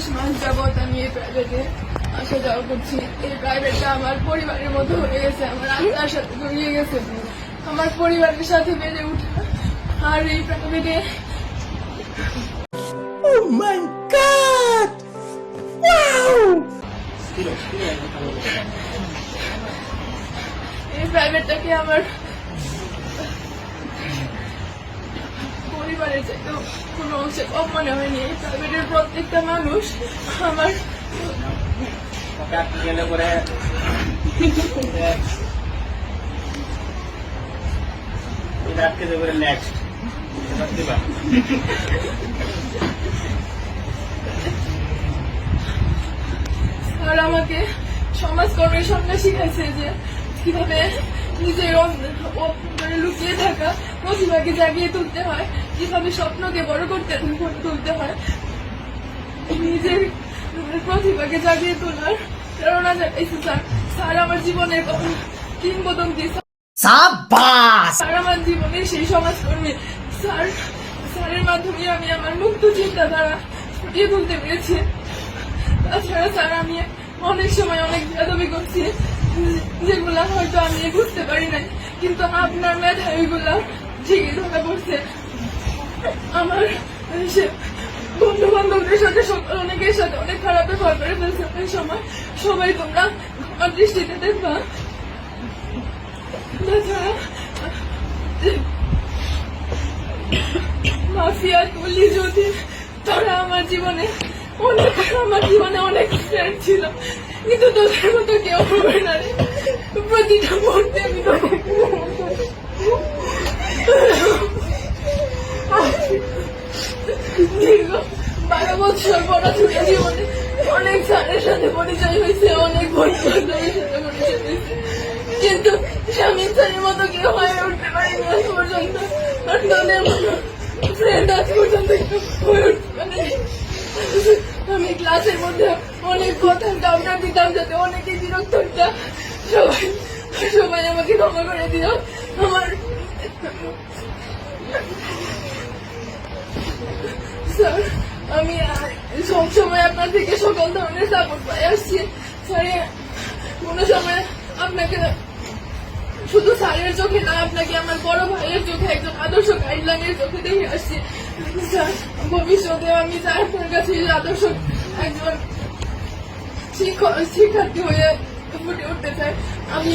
21 মাস যাবত আমি এই প্রাইভেটে আসা যাওয়া করছি। এই প্রাইভেটটা আমার পরিবারের মতো হয়ে গেছে, আমার আত্মার সাথে জড়িয়ে গেছে, আমার পরিবারের সাথে বেড়ে উঠা। আর এই প্রাইভেটে Oh my God! Wow! এই প্রাইভেটটাকে আমার পরিবারের চাইতেও কোনো অংশে কম মনে হয়নি। এই প্রাইভেটের প্রত্যেকটা মানুষ আমার আর আমাকে সমাজকর্মের সামনে শিখাইছে যে কিভাবে নিজের লুকিয়ে থাকা প্রতিভাকে জাগিয়ে তুলতে হয়, কিভাবে স্বপ্নকে বড় করতে তুলতে হয়, নিজের প্রতিভাকে জাগিয়ে তোলার প্রেরণা জানাইছে স্যার। স্যার আমার জীবনের কিংবদন্তি, স্যার আমার জীবনের সেই সমাজকর্মী। স্যারের মাধ্যমে আমি আমার মুক্ত চিন্তাধারা ফুটিয়ে তুলতে পেরেছি। তাছাড়া স্যার আমি অনেক সময় অনেক বেয়াদবি করছি, যেগুলা হয়তো আমি বুঝতে পারি নাই, কিন্তু আপনার মেধায় ওইগুলা ঠিকই ধরা পড়ছে। আমার বন্ধু বান্ধবদের সাথে অনেকের সাথে অনেক খারাপ ব্যবহার করে ফেলছে। ওই সময় সবাই তোমরা আমার দৃষ্টিতে দেখবা। তাছাড়া মাফিয়া তুলি যদি তারা আমার জীবনে অনেক ফ্রেন্ড ছিল, কিন্তু তোদের মতো কেউ হবে না রে। প্রতিটা মুহূর্তে আমি দীর্ঘ 12 বছর পড়াশোনা জীবনে অনেক স্যারের সাথে পরিচয় হয়েছে, অনেক বন্ধু বান্ধবের সাথে পরিচয় হয়েছে, কিন্তু স্বামী স্যারের মতো কেউ হয়ে উঠতে পারিনি আজ পর্যন্ত। আর তোদের মতো ফ্রেন্ড আজ পর্যন্ত হয়ে উঠতে পারেনি। আমি ক্লাসের মধ্যে অনেক কথা কাউন্টার দিতাম যাতে অনেকে বিরক্ত হইতা। সবাই আমাকে ক্ষমা করে দিও। আমার স্যার, আমি সবসময় আপনার থেকে সকল ধরনের সাপোর্ট পাই আসছি। স্যারে কোনো সময় আপনাকে শুধু স্যারের চোখে না, আপনাকে আমার বড় ভাইয়ের চোখে, একজন আদর্শ গাইডলাইনের চোখে দেখে আসছি। স্যার, ভবিষ্যতে আমি আপনার কাছে আদর্শ একজন শিক্ষার্থী হয়ে ফুটে উঠতে চাই। আমি